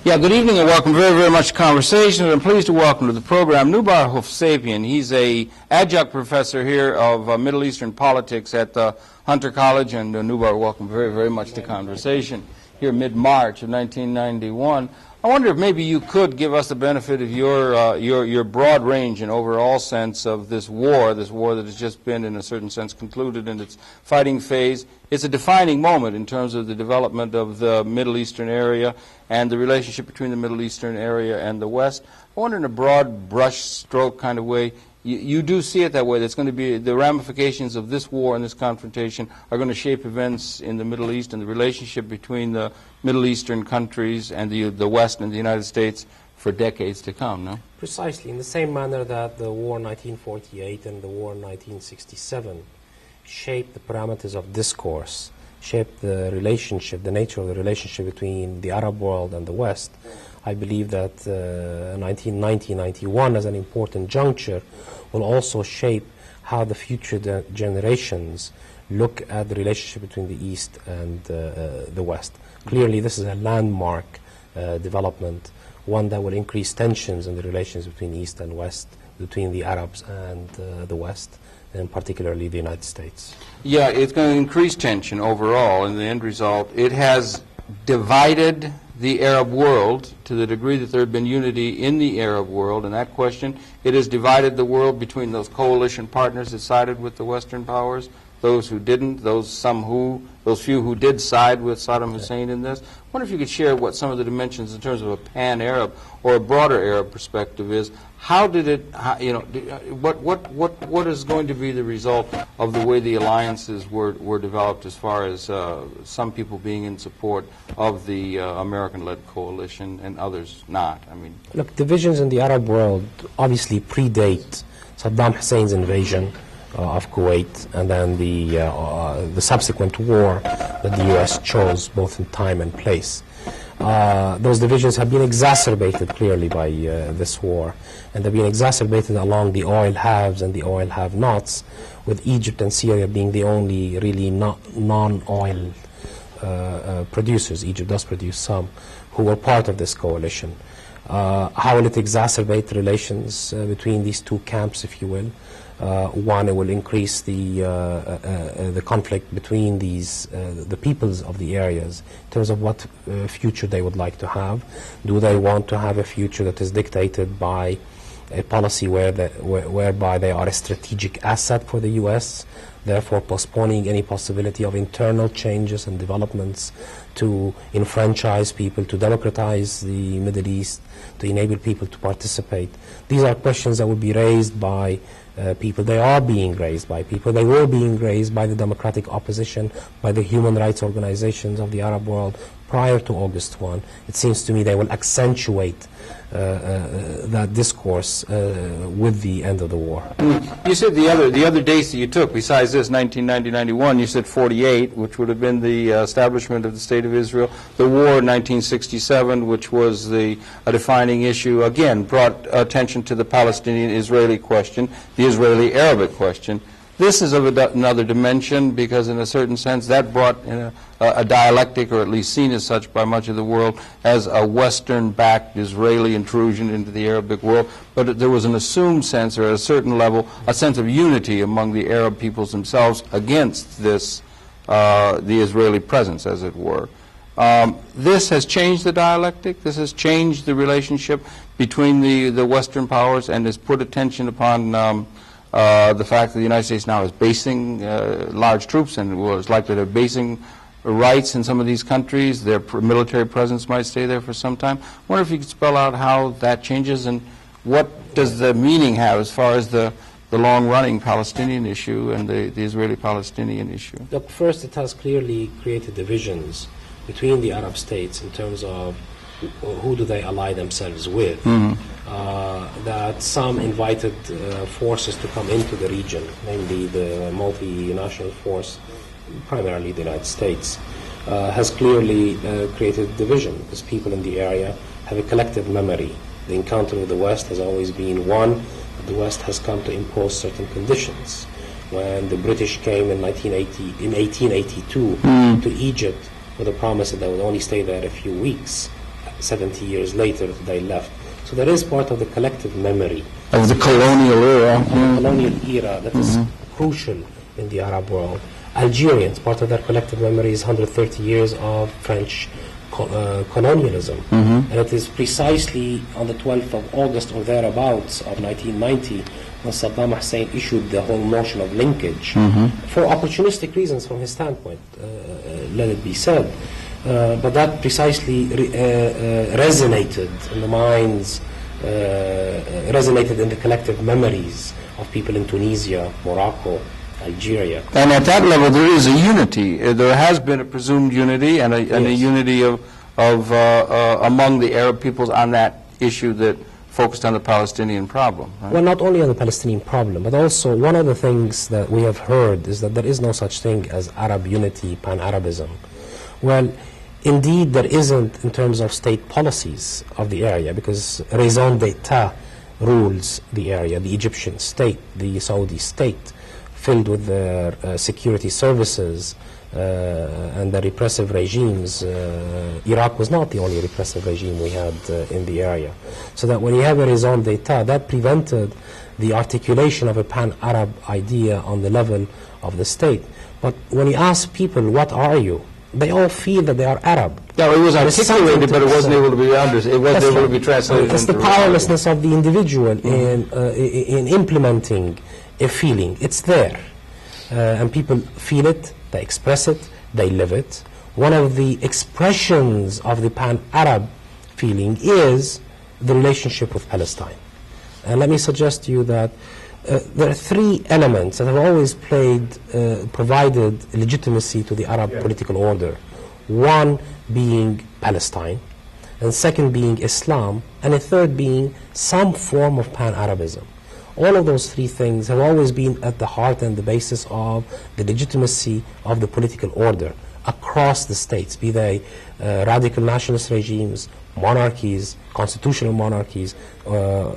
Yeah, good evening and welcome very, very much to Conversation. And I'm pleased to welcome to the program Nubar Hovsepian. He's a adjunct professor here of Middle Eastern politics at Hunter College. And Nubar, welcome very, very much to Conversation here mid-March of 1991. I wonder if maybe you could give us the benefit of your broad range and overall sense of this war that has just been, in a certain sense, concluded in its fighting phase. It's a defining moment in terms of the development of the Middle Eastern area and the relationship between the Middle Eastern area and the West. I wonder, in a broad brush stroke kind of way, you do see it that way. That's going to be the ramifications of this war and this confrontation are going to shape events in the Middle East and the relationship between the Middle Eastern countries and the West and the United States for decades to come, no? Precisely, in the same manner that the war in 1948 and the war in 1967 shaped the parameters of discourse, shaped the relationship, the nature of the relationship between the Arab world and the West. I believe that 1990-91 as an important juncture will also shape how the future generations look at the relationship between the East and the West. Clearly, this is a landmark development, one that will increase tensions in the relations between East and West, between the Arabs and the West, and particularly the United States. Yeah, it's going to increase tension overall, and the end result, it has divided the Arab world to the degree that there had been unity in the Arab world. In that question, it has divided the world between those coalition partners that sided with the Western powers, those who didn't, those few who did side with Saddam Hussein in this. I wonder if you could share what some of the dimensions in terms of a pan-Arab or a broader Arab perspective is. How did it, what is going to be the result of the way the alliances were developed as far as some people being in support of the American-led coalition and others not? I mean, look, divisions in the Arab world obviously predate Saddam Hussein's invasion of Kuwait and then the subsequent war that the U.S. chose both in time and place. Those divisions have been exacerbated clearly by this war, and they've been exacerbated along the oil haves and the oil have-nots, with Egypt and Syria being the only really non-oil producers. Egypt does produce some, who were part of this coalition. How will it exacerbate relations between these two camps, if you will? One, it will increase the conflict between the peoples of the areas in terms of what future they would like to have. Do they want to have a future that is dictated by a policy whereby they are a strategic asset for the U.S., therefore postponing any possibility of internal changes and developments to enfranchise people, to democratize the Middle East, to enable people to participate? These are questions that would be raised by people. They are being raised by people. They were being raised by the democratic opposition, by the human rights organizations of the Arab world prior to August 1. It seems to me they will accentuate that discourse with the end of the war. You said the other dates that you took, besides this, 1990-91, you said 48, which would have been the establishment of the State of Israel. The war in 1967, which was a defining issue, again, brought attention to the Palestinian-Israeli question, the Israeli-Arabic question. This is of another dimension because, in a certain sense, that brought a dialectic, or at least seen as such by much of the world, as a Western-backed Israeli intrusion into the Arabic world. But there was an assumed sense, or at a certain level, a sense of unity among the Arab peoples themselves against this, the Israeli presence, as it were. This has changed the dialectic. This has changed the relationship between the Western powers and has put attention upon the fact that the United States now is basing large troops and was likely to have basing rights in some of these countries. Their military presence might stay there for some time. I wonder if you could spell out how that changes and what does the meaning have as far as the long-running Palestinian issue and the Israeli-Palestinian issue. Look, first, it has clearly created divisions between the Arab states in terms of who do they ally themselves with. That some invited forces to come into the region, namely the multinational force, primarily the United States, has clearly created division because people in the area have a collective memory. The encounter with the West has always been one. The West has come to impose certain conditions. When the British came in 1882 to Egypt with a promise that they would only stay there a few weeks, 70 years later they left. So there is part of the collective memory Of the colonial era. colonial era that is crucial in the Arab world. Algerians, part of their collective memory is 130 years of French colonialism. And it is precisely on the 12th of August or thereabouts of 1990 when Saddam Hussein issued the whole notion of linkage for opportunistic reasons from his standpoint, let it be said. But that precisely resonated in the minds, resonated in the collective memories of people in Tunisia, Morocco, Algeria. And at that level, there is a unity. There has been a presumed unity and a unity of among the Arab peoples on that issue that focused on the Palestinian problem. Right? Well, not only on the Palestinian problem, but also one of the things that we have heard is that there is no such thing as Arab unity, pan-Arabism. Well, indeed, there isn't in terms of state policies of the area, because raison d'etat rules the area, the Egyptian state, the Saudi state, filled with their security services and the repressive regimes. Iraq was not the only repressive regime we had in the area. So that when you have a raison d'etat, that prevented the articulation of a pan-Arab idea on the level of the state. But when you ask people, what are you? They all feel that they are Arab. No, it was articulated, but it wasn't able to be understood. It wasn't able to be translated. It's the powerlessness of the individual in implementing a feeling. It's there. And people feel it, they express it, they live it. One of the expressions of the pan-Arab feeling is the relationship with Palestine. And let me suggest to you that there are three elements that have always provided legitimacy to the Arab political order. One being Palestine, and second being Islam, and a third being some form of pan-Arabism. All of those three things have always been at the heart and the basis of the legitimacy of the political order across the states, be they radical nationalist regimes, monarchies, constitutional monarchies, or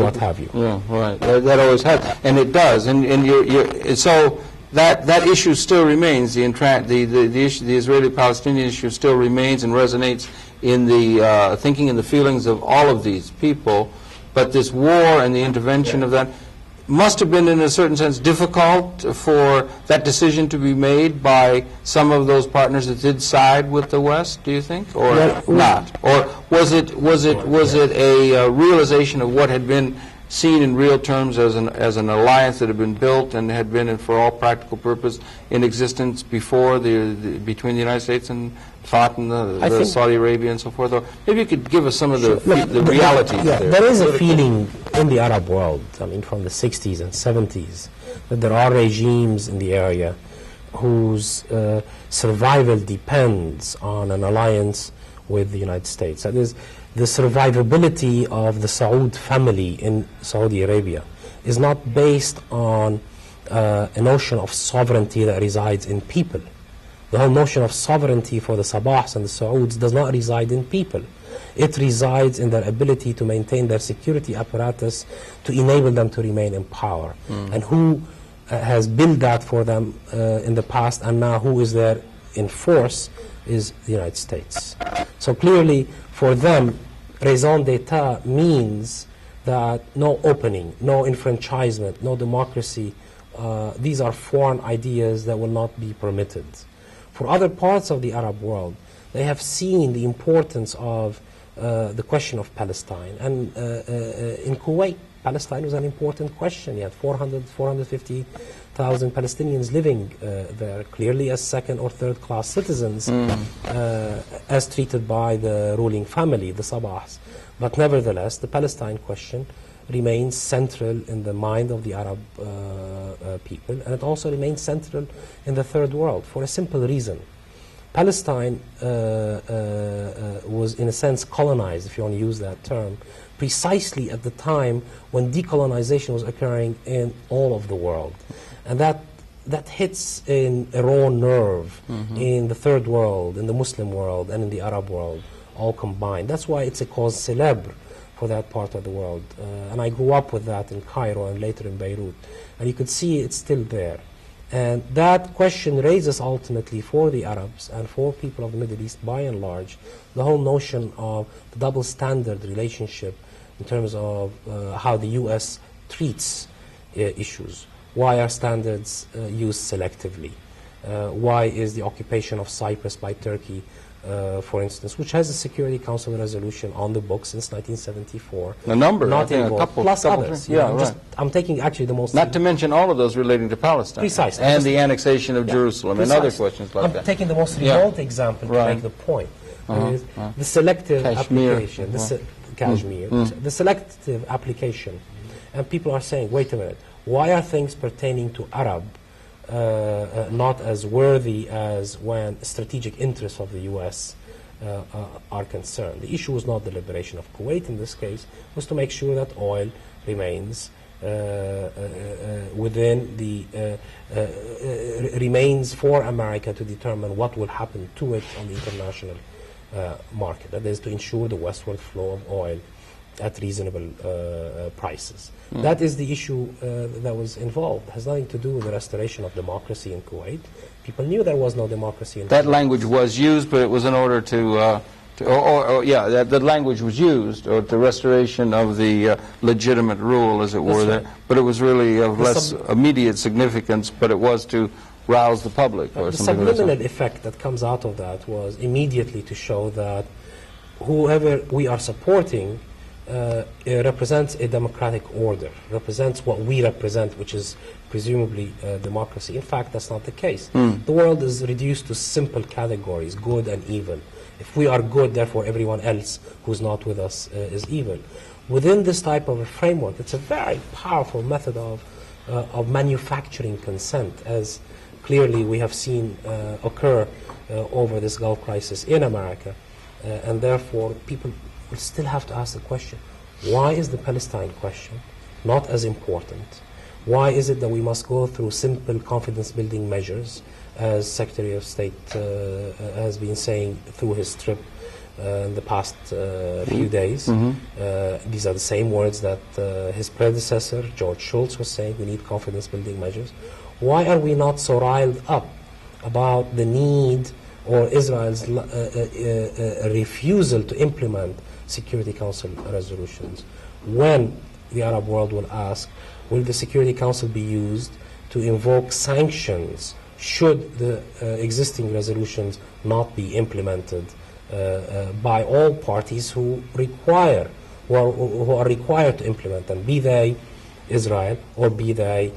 what have you. Yeah, right. That always has, and it does. And so that issue still remains. The Israeli-Palestinian issue still remains and resonates in the thinking and the feelings of all of these people. But this war and the intervention of that must have been, in a certain sense, difficult for that decision to be made by some of those partners that did side with the West, do you think, or not? Or was it a realization of what had been seen in real terms as an alliance that had been built and had been, for all practical purpose, in existence before between the United States and Fatah and the Saudi Arabia and so forth? Or maybe you could give us some of the realities there. There is a feeling in the Arab world, I mean, from the 60s and 70s, that there are regimes in the area whose survival depends on an alliance with the United States. That is, the survivability of the Saud family in Saudi Arabia is not based on a notion of sovereignty that resides in people. The whole notion of sovereignty for the Sabahs and the Sauds does not reside in people. It resides in their ability to maintain their security apparatus to enable them to remain in power. And who has built that for them in the past, and now who is there in force is the United States. So clearly, for them, raison d'etat means that no opening, no enfranchisement, no democracy, these are foreign ideas that will not be permitted. For other parts of the Arab world, they have seen the importance of the question of Palestine. And in Kuwait, Palestine was an important question. You had 450,000 Palestinians living there, clearly as second or third class citizens, as treated by the ruling family, the Sabahs. But nevertheless, the Palestine question remains central in the mind of the Arab people, and it also remains central in the third world for a simple reason. Palestine was, in a sense, colonized, if you want to use that term, precisely at the time when decolonization was occurring in all of the world. And that hits in a raw nerve in the third world, in the Muslim world, and in the Arab world, all combined. That's why it's a cause célèbre for that part of the world. And I grew up with that in Cairo and later in Beirut. And you could see it's still there. And that question raises ultimately for the Arabs and for people of the Middle East by and large the whole notion of the double standard relationship in terms of how the U.S. treats issues. Why are standards used selectively? Why is the occupation of Cyprus by Turkey, for instance, which has a Security Council resolution on the books since 1974. A number, not I think involved, a couple. Plus couple others. Yeah, I'm, right. I'm taking actually the most... Not to mention all of those relating to Palestine. Precisely. And the annexation of Jerusalem and other questions like that. I'm taking the most remote example to make the point. The selective application, Kashmir, the selective application. And people are saying, wait a minute, why are things pertaining to Arab not as worthy as when strategic interests of the U.S. Are concerned? The issue was not the liberation of Kuwait in this case, was to make sure that oil remains within the remains for America to determine what will happen to it on the international market. That is to ensure the westward flow of oil at reasonable prices. That is the issue that was involved. It has nothing to do with the restoration of democracy in Kuwait. People knew there was no democracy in Kuwait. That language was used, but it was in order to the language was used, or the restoration of the legitimate rule, as it were, there. But it was really of less immediate significance, but it was to rouse the public, or the something like that. subliminal effect that comes out of that was immediately to show that whoever we are supporting represents a democratic order, represents what we represent, which is presumably democracy. In fact, that's not the case. The world is reduced to simple categories, good and evil. If we are good, therefore everyone else who's not with us is evil. Within this type of a framework, it's a very powerful method of manufacturing consent, as clearly we have seen occur over this Gulf crisis in America. And therefore, people will still have to ask the question, why is the Palestine question not as important? Why is it that we must go through simple confidence-building measures, as Secretary of State has been saying through his trip in the past few days? These are the same words that his predecessor, George Shultz, was saying, we need confidence-building measures. Why are we not so riled up about the need or Israel's refusal to implement Security Council resolutions, when the Arab world will ask, will the Security Council be used to invoke sanctions should the existing resolutions not be implemented by all parties who are required to implement them, be they Israel or be they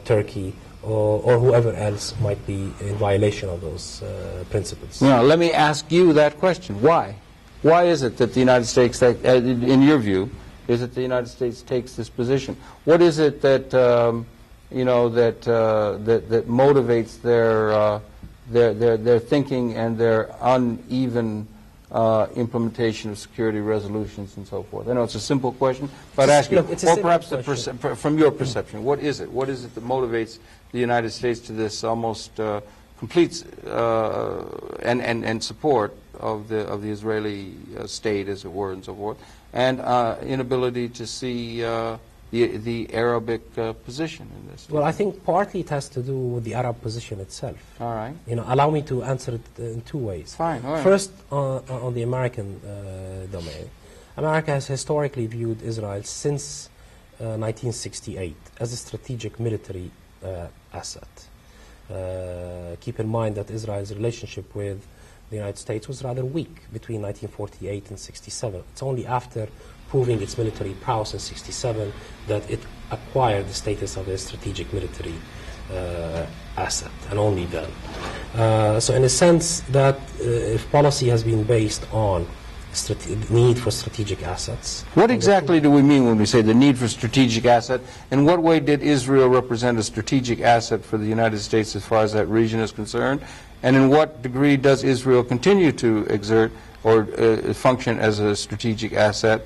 Turkey or whoever else might be in violation of those principles. Now, let me ask you that question. Why? Why is it that the United States, in your view, is that the United States takes this position? What is it that that motivates their thinking and their uneven implementation of security resolutions and so forth? I know it's a simple question, but I ask you, or perhaps from your perception, what is it? What is it that motivates the United States to this almost complete and support of the Israeli state, as it were, and so forth, and inability to see the Arabic position in this? Well, I think partly it has to do with the Arab position itself. All right. Allow me to answer it in two ways. Fine. All right. First, on the American domain, America has historically viewed Israel since 1968 as a strategic military asset. Keep in mind that Israel's relationship with the United States was rather weak between 1948 and 67. It's only after proving its military prowess in 67 that it acquired the status of a strategic military asset, and only then. So in a sense that if policy has been based on need for strategic assets. What exactly do we mean when we say the need for strategic asset? In what way did Israel represent a strategic asset for the United States as far as that region is concerned? And in what degree does Israel continue to exert or function as a strategic asset,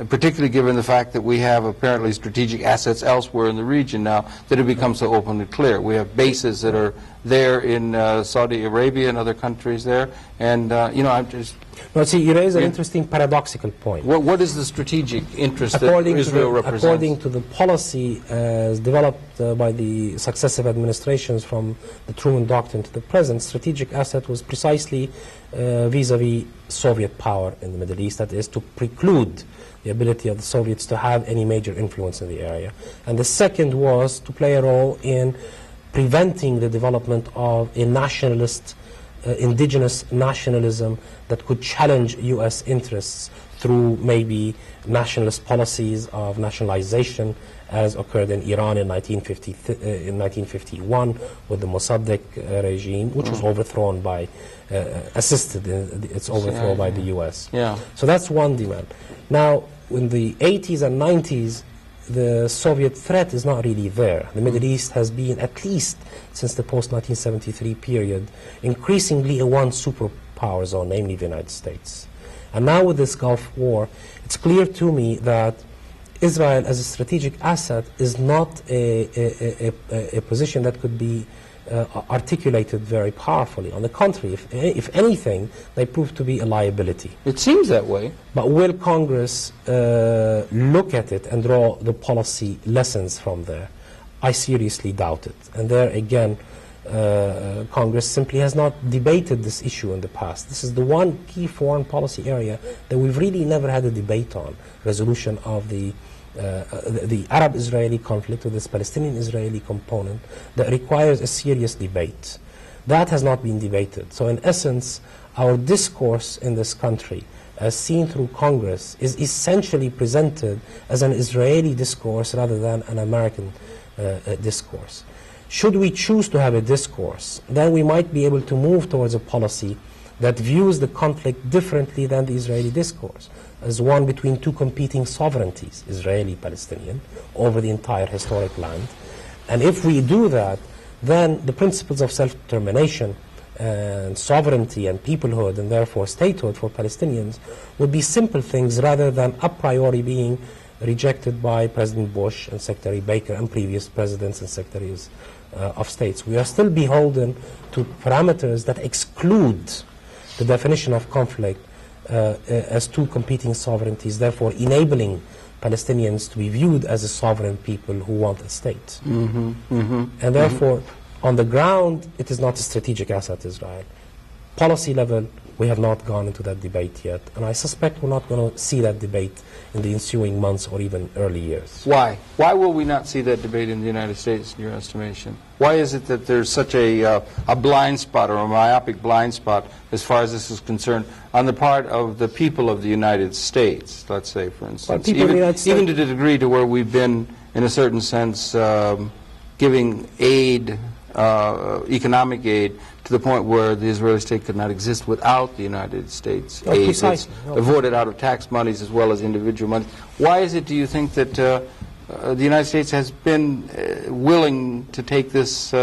particularly given the fact that we have apparently strategic assets elsewhere in the region now that have become so openly clear? We have bases that are there in Saudi Arabia and other countries there. And, you know, I'm just... No, see, you raise an interesting paradoxical point. What is the strategic interest that Israel represents? According to the policy as developed by the successive administrations from the Truman Doctrine to the present, strategic asset was precisely vis-a-vis Soviet power in the Middle East, that is to preclude the ability of the Soviets to have any major influence in the area. And the second was to play a role in preventing the development of a nationalist indigenous nationalism that could challenge U.S. interests through maybe nationalist policies of nationalization, as occurred in Iran in 1951 with the Mossadegh regime, which was overthrown by, assisted in its overthrow by the U.S. Yeah. So that's one demand. Now, in the 80s and 90s, the Soviet threat is not really there. The Middle East has been, at least since the post-1973 period, increasingly a one superpower zone, namely the United States. And now with this Gulf War, it's clear to me that Israel as a strategic asset is not a position that could be articulated very powerfully. On the contrary, if anything, they prove to be a liability. It seems that way. But will Congress look at it and draw the policy lessons from there? I seriously doubt it. And there again, Congress simply has not debated this issue in the past. This is the one key foreign policy area that we've really never had a debate on, resolution of the Arab-Israeli conflict with this Palestinian-Israeli component that requires a serious debate. That has not been debated. So in essence, our discourse in this country, as seen through Congress, is essentially presented as an Israeli discourse rather than an American discourse. Should we choose to have a discourse, then we might be able to move towards a policy that views the conflict differently than the Israeli discourse, as one between two competing sovereignties, Israeli-Palestinian, over the entire historic land. And if we do that, then the principles of self-determination and sovereignty and peoplehood, and therefore statehood for Palestinians, would be simple things rather than a priori being rejected by President Bush and Secretary Baker and previous presidents and secretaries of states. We are still beholden to parameters that exclude the definition of conflict as two competing sovereignties, therefore enabling Palestinians to be viewed as a sovereign people who want a state. And therefore, on the ground, it is not a strategic asset, Israel. Policy level, we have not gone into that debate yet, and I suspect we're not going to see that debate in the ensuing months or even early years. Why? Why will we not see that debate in the United States, in your estimation? Why is it that there's such a blind spot or a myopic blind spot as far as this is concerned on the part of the people of the United States, let's say, for instance? Even to the degree to where we've been, in a certain sense, giving aid, economic aid, to the point where the Israeli state could not exist without the United States aid. It's avoided out of tax monies as well as individual money. Why is it, do you think, that the United States has been willing to take this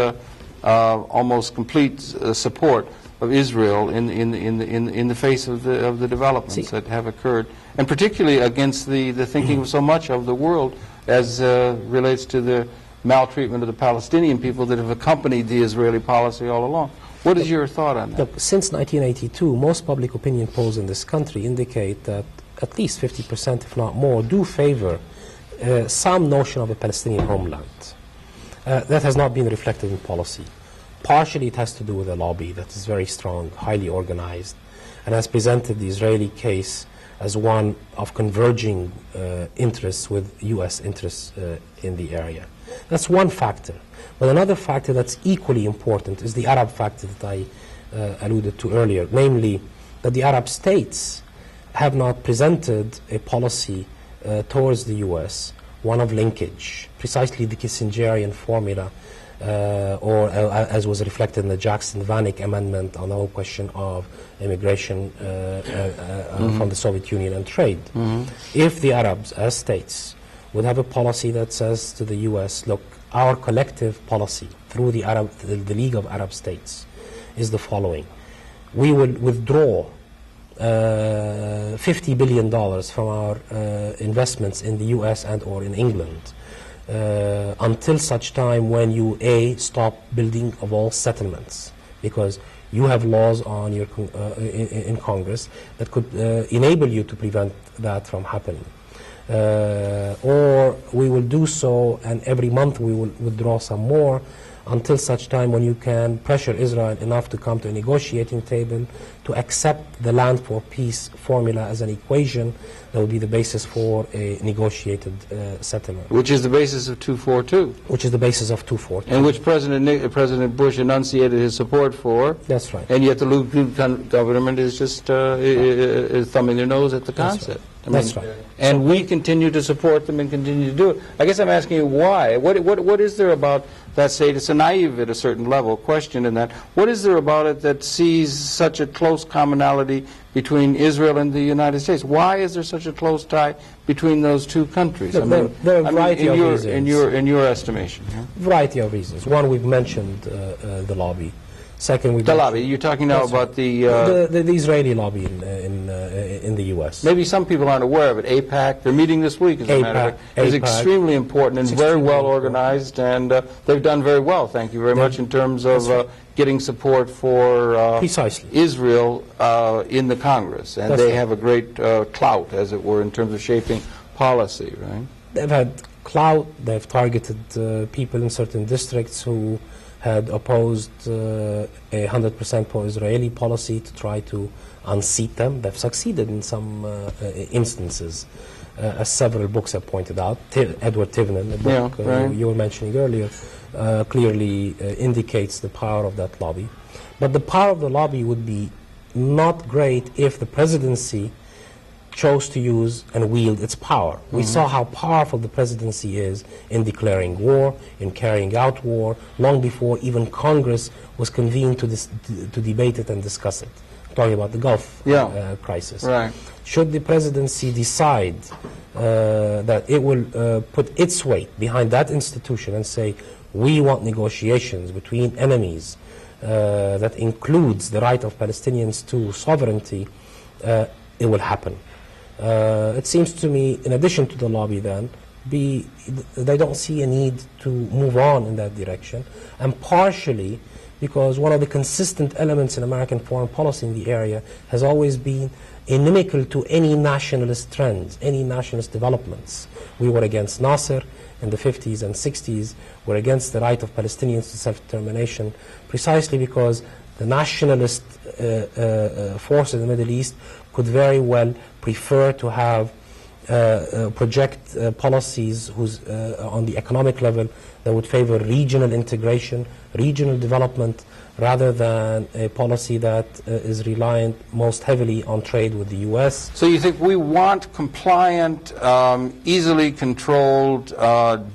almost complete support of Israel in the face of the developments that have occurred, and particularly against the thinking of so much of the world as relates to the maltreatment of the Palestinian people that have accompanied the Israeli policy all along? What is your thought on that? Look, since 1982, most public opinion polls in this country indicate that at least 50%, if not more, do favor some notion of a Palestinian homeland. That has not been reflected in policy. Partially it has to do with a lobby that is very strong, highly organized, and has presented the Israeli case as one of converging interests with U.S. interests in the area. That's one factor. But another factor that's equally important is the Arab factor that I alluded to earlier, namely that the Arab states have not presented a policy towards the U.S., one of linkage, precisely the Kissingerian formula, or as was reflected in the Jackson-Vanik amendment on the whole question of immigration from the Soviet Union and trade. If the Arabs, as states, would have a policy that says to the U.S., look, our collective policy through the League of Arab States is the following. We will withdraw $50 billion from our investments in the U.S. and or in England until such time when you stop building of all settlements, because you have laws on your in Congress that could enable you to prevent that from happening. Or we will do so, and every month we will withdraw some more, until such time when you can pressure Israel enough to come to a negotiating table to accept the land for peace formula as an equation that will be the basis for a negotiated settlement. Which is the basis of 242. Which is the basis of 242. And which President Bush enunciated his support for. That's right. And yet the Likud government is just is thumbing their nose at the concept. That's right. And we continue to support them and continue to do it. I guess I'm asking you why. What is there about that state? It's a naive at a certain level question in that. What is there about it that sees such a close commonality between Israel and the United States? Why is there such a close tie between those two countries? Look, there are a variety of reasons. In your estimation. Yeah? Variety of reasons. One, we've mentioned the lobby. Second, we've the lobby. You're talking now about the Israeli lobby in the U.S. Maybe some people aren't aware of it. AIPAC, they're meeting this week, as a matter of fact. It's extremely important and very well organized, and they've done very well, thank you very much, in terms of getting support for Israel in the Congress. And they have a great clout, as it were, in terms of shaping policy, right? They've had clout. They've targeted people in certain districts who had opposed a 100% pro-Israeli policy to try to unseat them. They've succeeded in some instances, as several books have pointed out. Edward Tivenin, the book you were mentioning earlier, clearly indicates the power of that lobby. But the power of the lobby would be not great if the presidency chose to use and wield its power. We saw how powerful the presidency is in declaring war, in carrying out war, long before even Congress was convened to debate it and discuss it. I'm talking about the Gulf crisis. Right. Should the presidency decide that it will put its weight behind that institution and say, we want negotiations between enemies that includes the right of Palestinians to sovereignty, it will happen. It seems to me, in addition to the lobby then, they don't see a need to move on in that direction, and partially because one of the consistent elements in American foreign policy in the area has always been inimical to any nationalist trends, any nationalist developments. We were against Nasser in the 50s and 60s. We're against the right of Palestinians to self-determination, precisely because the nationalist forces in the Middle East could very well prefer to have project policies on the economic level that would favor regional integration, regional development, rather than a policy that is reliant most heavily on trade with the U.S. So you think we want compliant, easily controlled,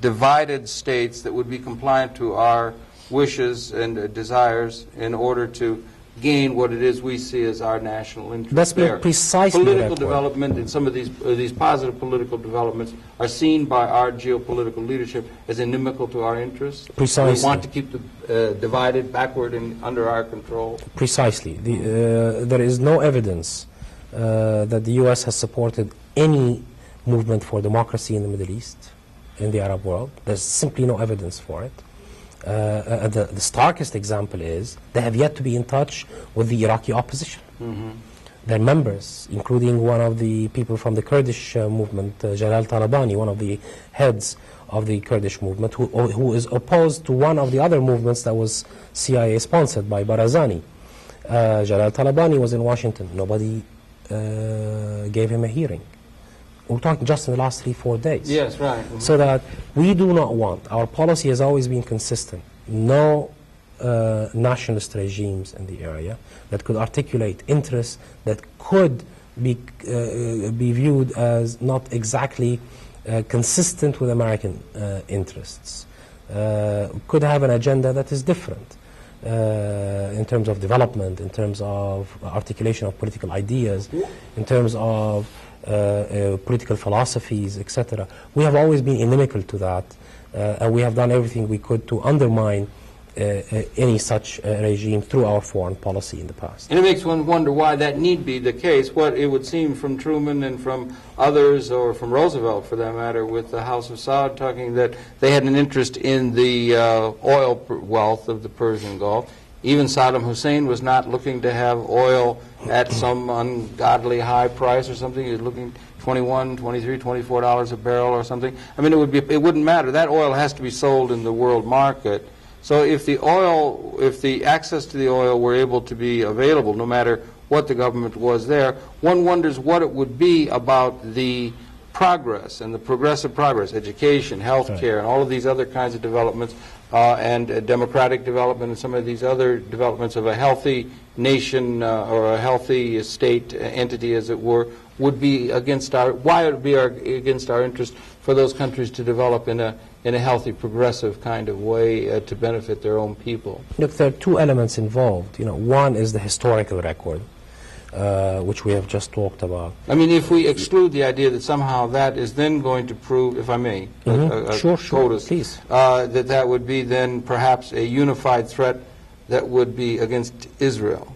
divided states that would be compliant to our wishes and desires in order to gain what it is we see as our national interest. That's precisely political development, and some of these positive political developments are seen by our geopolitical leadership as inimical to our interests. Precisely. We want to keep the divided, backward, and under our control. Precisely. There is no evidence that the U.S. has supported any movement for democracy in the Middle East, in the Arab world. There's simply no evidence for it. The starkest example is they have yet to be in touch with the Iraqi opposition. Their members, including one of the people from the Kurdish movement, Jalal Talabani, one of the heads of the Kurdish movement, who is opposed to one of the other movements that was CIA sponsored by Barzani. Jalal Talabani was in Washington. Nobody gave him a hearing. We're talking just in the last 3-4 days. Yes, right. So that we do not want, our policy has always been consistent, no nationalist regimes in the area that could articulate interests that could be viewed as not exactly consistent with American interests. Could have an agenda that is different in terms of development, in terms of articulation of political ideas, in terms of political philosophies, etc. We have always been inimical to that, and we have done everything we could to undermine any such regime through our foreign policy in the past. And it makes one wonder why that need be the case. What it would seem from Truman and from others, or from Roosevelt for that matter, with the House of Saud talking that they had an interest in the oil wealth of the Persian Gulf. Even Saddam Hussein was not looking to have oil at some ungodly high price or something. He was looking $21, $23, $24 a barrel or something. I mean, it wouldn't matter. That oil has to be sold in the world market. So if the access to the oil were able to be available, no matter what the government was there, one wonders what it would be about the progress and the progressive progress, education, health care, and all of these other kinds of developments, and democratic development and some of these other developments of a healthy nation or a healthy state entity, as it were, would be against why it would be against our interest for those countries to develop in a healthy, progressive kind of way to benefit their own people. Look, there are two elements involved. One is the historical record, which we have just talked about. I mean, if we exclude the idea that somehow that is then going to prove, if I may, Sure, please. that would be then perhaps a unified threat that would be against Israel.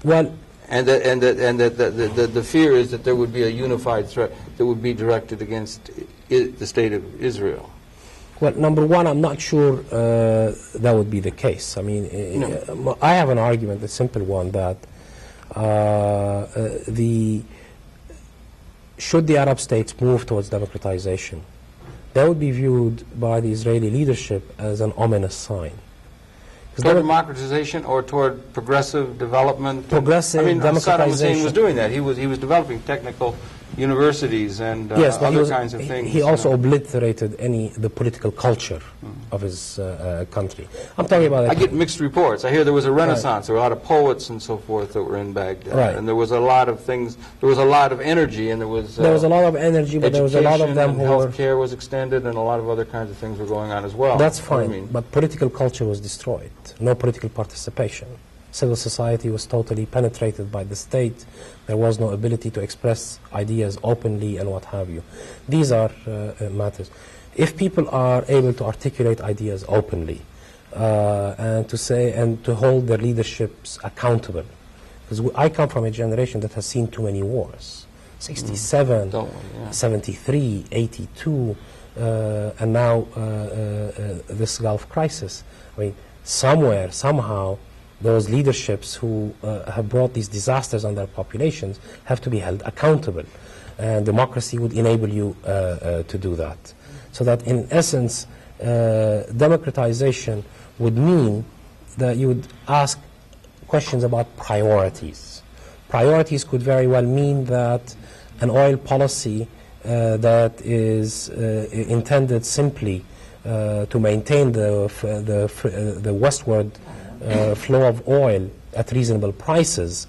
Well, and that the fear is that there would be a unified threat that would be directed against the state of Israel. Well, number one, I'm not sure that would be the case. I mean, I have an argument, a simple one, that should the Arab states move towards democratization, that would be viewed by the Israeli leadership as an ominous sign. Toward democratization or toward progressive development? Progressive democratization. Saddam Hussein was doing that. He was developing technical universities and yes, other kinds of things. He also obliterated the political culture of his country. I'm talking about. I get mixed reports. I hear there was a renaissance. There were a lot of poets and so forth that were in Baghdad, and there was a lot of things. There was a lot of energy, and there was a lot of energy, but there was a lot of them who health care was extended, and a lot of other kinds of things were going on as well. That's fine, but political culture was destroyed. No political participation. Civil society was totally penetrated by the state. There was no ability to express ideas openly and what have you. These are matters. If people are able to articulate ideas openly and to say and to hold their leaderships accountable, because I come from a generation that has seen too many wars, 67, 73, 82, and now this Gulf crisis. I mean, somewhere, somehow, those leaderships who have brought these disasters on their populations have to be held accountable. And democracy would enable you to do that. So that in essence, democratization would mean that you would ask questions about priorities. Priorities could very well mean that an oil policy that is intended simply to maintain the westward flow of oil at reasonable prices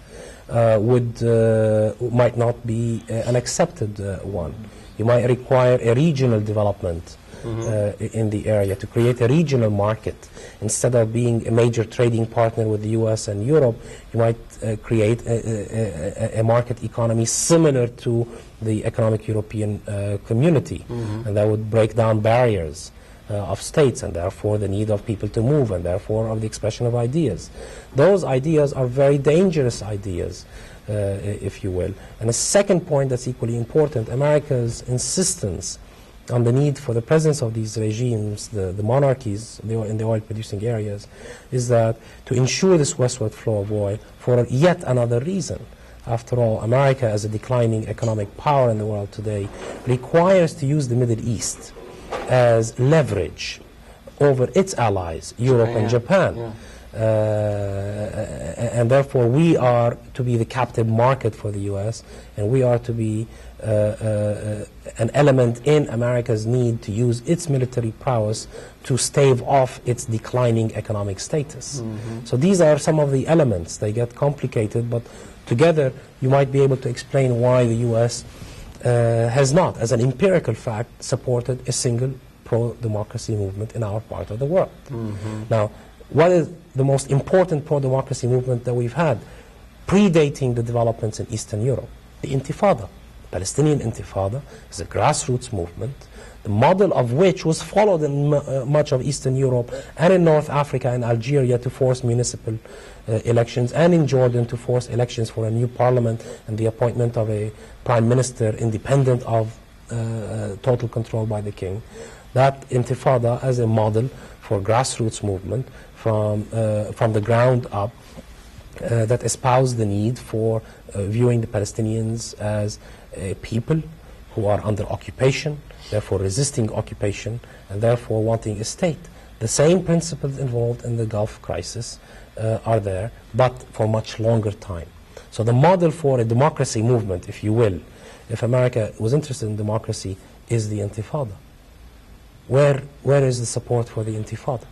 might not be an accepted one. You might require a regional development in the area to create a regional market. Instead of being a major trading partner with the US and Europe, you might create a market economy similar to the economic European community, and that would break down barriers of states, and therefore the need of people to move, and therefore of the expression of ideas. Those ideas are very dangerous ideas, if you will. And a second point that's equally important, America's insistence on the need for the presence of these regimes, the monarchies in the oil-producing areas, is that to ensure this westward flow of oil for yet another reason. After all, America, as a declining economic power in the world today, requires to use the Middle East as leverage over its allies, Europe and Japan. And therefore we are to be the captive market for the US, and we are to be an element in America's need to use its military prowess to stave off its declining economic status. So these are some of the elements. They get complicated, but together you might be able to explain why the US has not, as an empirical fact, supported a single pro-democracy movement in our part of the world. Now, what is the most important pro-democracy movement that we've had, predating the developments in Eastern Europe? The Intifada, Palestinian Intifada is a grassroots movement, the model of which was followed in much of Eastern Europe and in North Africa and Algeria to force municipal elections, and in Jordan to force elections for a new parliament and the appointment of a prime minister independent of total control by the king. That Intifada as a model for grassroots movement from the ground up that espoused the need for viewing the Palestinians as a people who are under occupation, therefore resisting occupation, and therefore wanting a state. The same principles involved in the Gulf crisis are there, but for much longer time. So the model for a democracy movement, if you will, if America was interested in democracy, is the Intifada. Where is the support for the Intifada?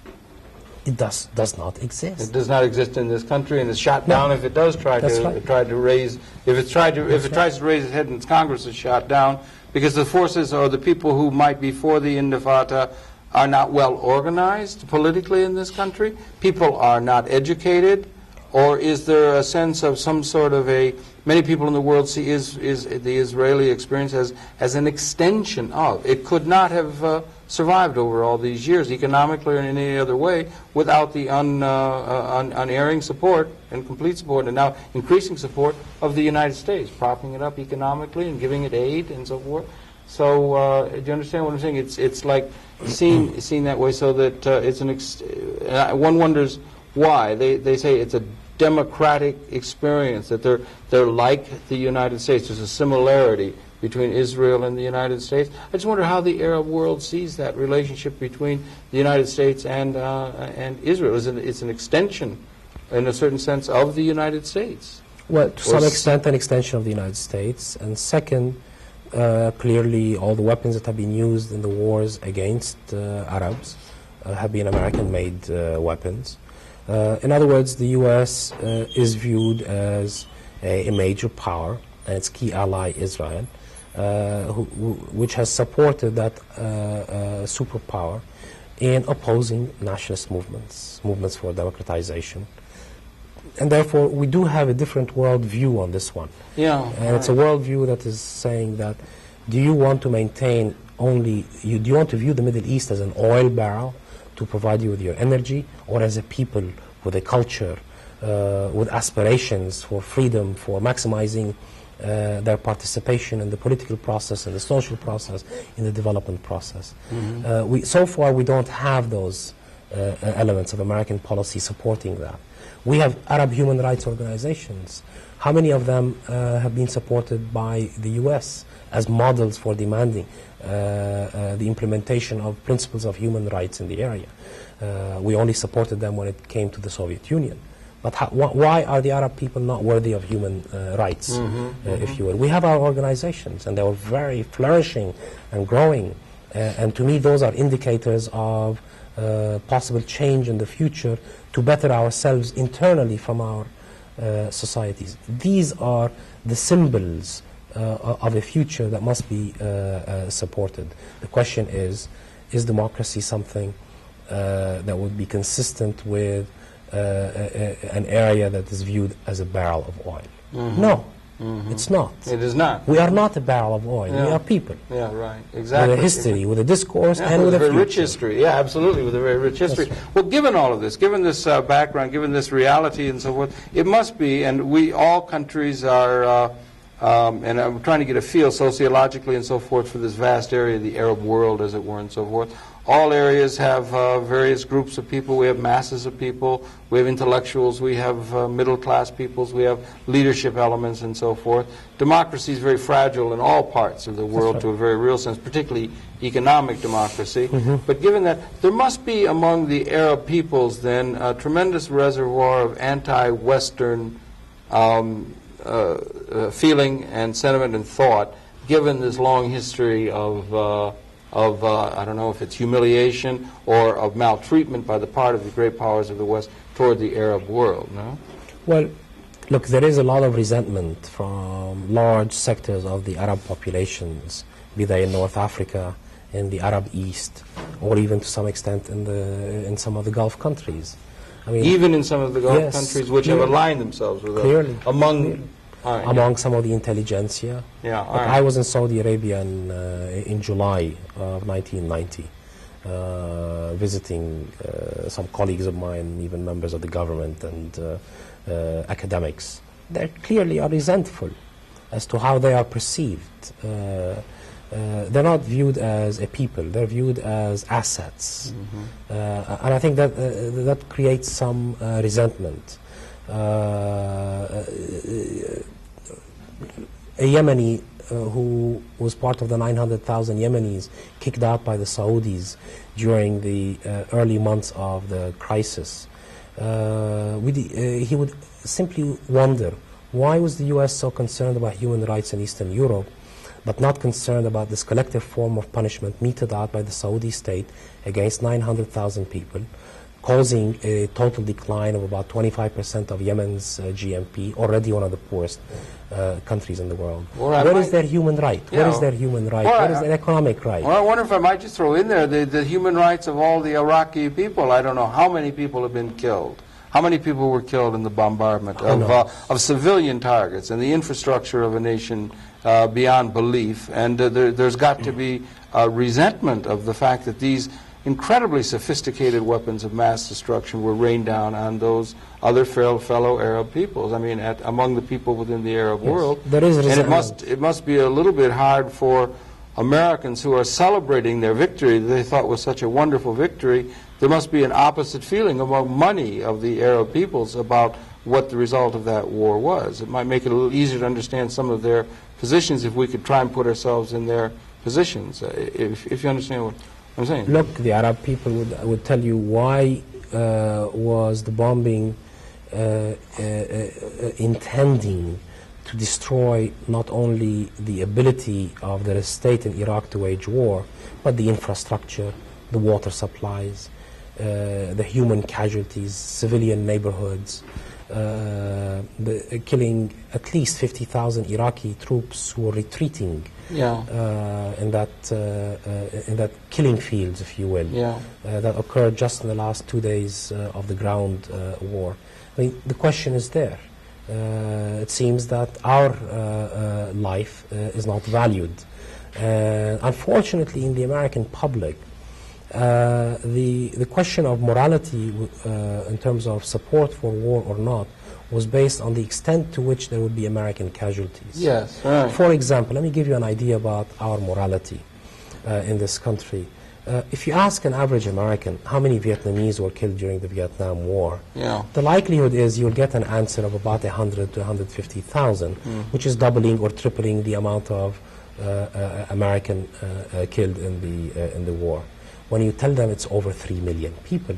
It does not exist. It does not exist in this country, and it's shot down if it does try to raise. If it tries to raise its head in Congress, it's shot down because the forces or the people who might be for the Intifada are not well organized politically in this country. People are not educated, or is there a sense of some sort of a? Many people in the world see is the Israeli experience as an extension of. It could not have survived over all these years, economically or in any other way, without the unerring support and complete support, and now increasing support of the United States, propping it up economically and giving it aid and so forth. So, do you understand what I'm saying? It's like seen that way, so that it's one wonders why they say it's a democratic experience, that they're like the United States. There's a similarity between Israel and the United States. I just wonder how the Arab world sees that relationship between the United States and Israel. It's an extension, in a certain sense, of the United States. Well, to some extent, an extension of the United States. And second, clearly, all the weapons that have been used in the wars against Arabs have been American-made weapons. In other words, the U.S. is viewed as a major power, and its key ally, Israel, which has supported that superpower in opposing nationalist movements for democratization. And therefore, we do have a different world view on this one. Yeah, and it's a world view that is saying that, do you want to maintain do you want to view the Middle East as an oil barrel to provide you with your energy, or as a people with a culture, with aspirations for freedom, for maximizing their participation in the political process and the social process, in the development process? Mm-hmm. So far, we don't have those elements of American policy supporting that. We have Arab human rights organizations. How many of them have been supported by the U.S. as models for demanding the implementation of principles of human rights in the area? We only supported them when it came to the Soviet Union. But why are the Arab people not worthy of human rights, if you will? We have our organizations, and they are very flourishing and growing. And to me, those are indicators of possible change in the future to better ourselves internally from our societies. These are the symbols of a future that must be supported. The question is democracy something that would be consistent with an area that is viewed as a barrel of oil? Mm-hmm. No, it's not. It is not. We are not a barrel of oil. Yeah. We are people. Yeah, right. Exactly. With a history, with a discourse, and with a very future. Rich history. Yeah, absolutely, with a very rich history. Well, given all of this, given this background, given this reality and so forth, it must be, and all countries are, and I'm trying to get a feel sociologically and so forth for this vast area, the Arab world, as it were, and so forth. All areas have various groups of people. We have masses of people. We have intellectuals. We have middle-class peoples. We have leadership elements and so forth. Democracy is very fragile in all parts of the world to a very real sense, particularly economic democracy. But given that, there must be among the Arab peoples then a tremendous reservoir of anti-Western feeling and sentiment and thought, given this long history of I don't know if it's humiliation or of maltreatment by the part of the great powers of the West toward the Arab world, no? Well, look, there is a lot of resentment from large sectors of the Arab populations, be they in North Africa, in the Arab East, or even to some extent in some of the Gulf countries. I mean, even in some of the Gulf countries which have aligned themselves with clearly, among All right, among some of the intelligentsia. Yeah, all Like right. I was in Saudi Arabia in July of 1990, visiting some colleagues of mine, even members of the government and academics. They clearly are resentful as to how they are perceived. They're not viewed as a people, they're viewed as assets. And I think that that creates some resentment. A Yemeni who was part of the 900,000 Yemenis kicked out by the Saudis during the early months of the crisis, he would simply wonder, why was the US so concerned about human rights in Eastern Europe, but not concerned about this collective form of punishment meted out by the Saudi state against 900,000 people, causing a total decline of about 25% of Yemen's GNP, already one of the poorest countries in the world. Where is their human right? Where is their human right? Where is their economic right? Well, I wonder if I might just throw in there the human rights of all the Iraqi people. I don't know how many people have been killed. How many people were killed in the bombardment of civilian targets and the infrastructure of a nation beyond belief? And there's got to be a resentment of the fact that these incredibly sophisticated weapons of mass destruction were rained down on those other fellow Arab peoples. I mean, among the people within the Arab world. There is resentment. And it must be a little bit hard for Americans who are celebrating their victory that they thought was such a wonderful victory. There must be an opposite feeling among many of the Arab peoples about what the result of that war was. It might make it a little easier to understand some of their positions if we could try and put ourselves in their positions, if you understand what I'm saying. Look, the Arab people would tell you why was the bombing intending to destroy not only the ability of the state in Iraq to wage war, but the infrastructure, the water supplies, the human casualties, civilian neighborhoods, killing at least 50,000 Iraqi troops who were retreating in that killing fields, if you will, that occurred just in the last 2 days of the ground war. I mean, the question is there. It seems that our life is not valued. Unfortunately, in the American public, the question of morality in terms of support for war or not was based on the extent to which there would be American casualties. Yes, right. For example, let me give you an idea about our morality in this country. If you ask an average American how many Vietnamese were killed during the Vietnam War, the likelihood is you'll get an answer of about 100 to 150,000, which is doubling or tripling the amount of American killed in the war. When you tell them it's over 3 million people,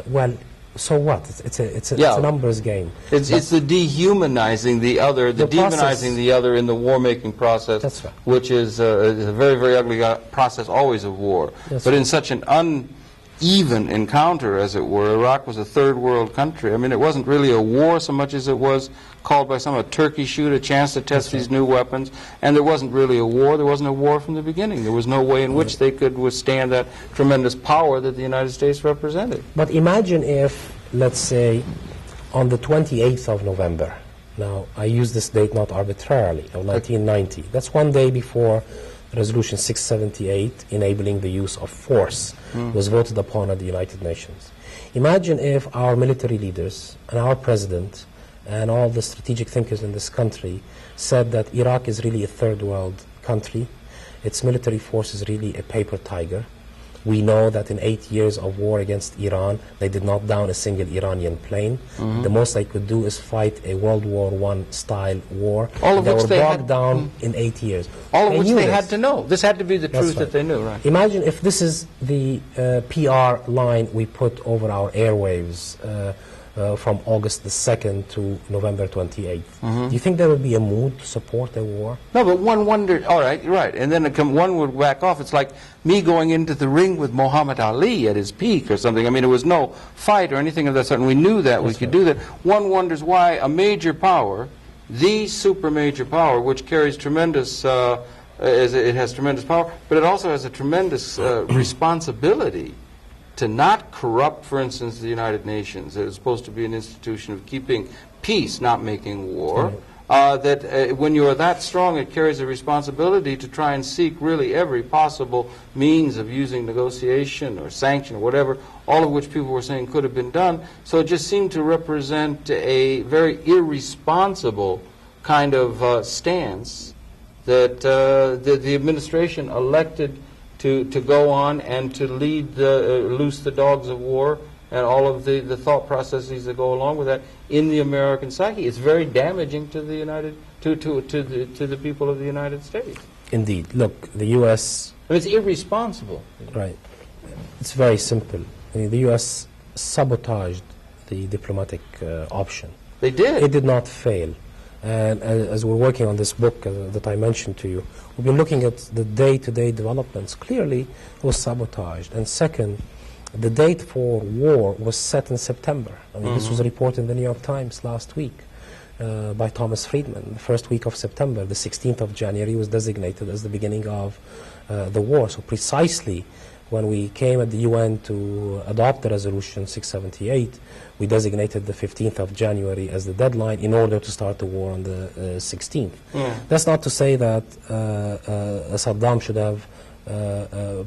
well, so what? It's a numbers game. It's the dehumanizing the other, the demonizing the other in the war-making process, That's right. which is a very, very ugly process always of war. That's but right. in such an uneven encounter, as it were, Iraq was a third world country. I mean, it wasn't really a war so much as it was called by some a turkey shoot, a chance to test these new weapons, and there wasn't really a war. There wasn't a war from the beginning. There was no way in which they could withstand that tremendous power that the United States represented. But imagine if, let's say, on the 28th of November, now I use this date not arbitrarily, of 1990, that's one day before Resolution 678 enabling the use of force was voted upon at the United Nations. Imagine if our military leaders and our president and all the strategic thinkers in this country said that Iraq is really a third world country, its military force is really a paper tiger. We know that in 8 years of war against Iran, they did not down a single Iranian plane. The most they could do is fight a World War I style war. All of they which were they bogged had, down in 8 years. All of which knew they this. had to know. This had to be the That's truth right. that they knew, right? Imagine if this is the PR line we put over our airwaves from August the 2nd to November 28th. Do you think there would be a mood to support a war? No, but one wondered, all right, you're right, and then one would back off. It's like me going into the ring with Muhammad Ali at his peak or something. I mean, there was no fight or anything of that sort, and we knew that, we could do that. One wonders why a major power, the super major power, which carries tremendous, it has tremendous power, but it also has a tremendous responsibility to not corrupt, for instance, the United Nations. It is supposed to be an institution of keeping peace, not making war. that when you are that strong, it carries a responsibility to try and seek really every possible means of using negotiation or sanction or whatever, all of which people were saying could have been done. So it just seemed to represent a very irresponsible kind of stance that the administration elected to go on and to lead loose the dogs of war and all of the thought processes that go along with that in the American psyche. It's very damaging to the people of the United States. Indeed. Look, the U.S. I mean, it's irresponsible. Right. It's very simple. I mean, the U.S. sabotaged the diplomatic option. They did. It did not fail. And as we're working on this book that I mentioned to you, we've been looking at the day-to-day developments. Clearly, it was sabotaged. And second, the date for war was set in September. I mean, this was reported in the New York Times last week by Thomas Friedman. The first week of September, the 16th of January, was designated as the beginning of the war. So precisely when we came at the UN to adopt the resolution 678, we designated the 15th of January as the deadline in order to start the war on the 16th. That's not to say that Saddam should have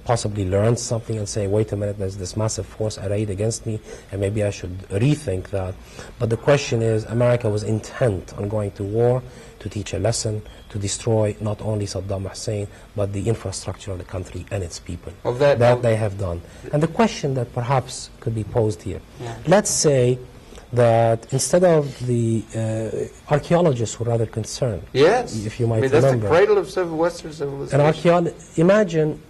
possibly learned something and say, wait a minute, there's this massive force arrayed against me, and maybe I should rethink that. But the question is, America was intent on going to war to teach a lesson, to destroy not only Saddam Hussein, but the infrastructure of the country and its people. That they have done. And the question that perhaps could be posed here, let's say that instead of the archaeologists were rather concerned. Yes. If you might that's remember. The cradle of Western civilization. And imagine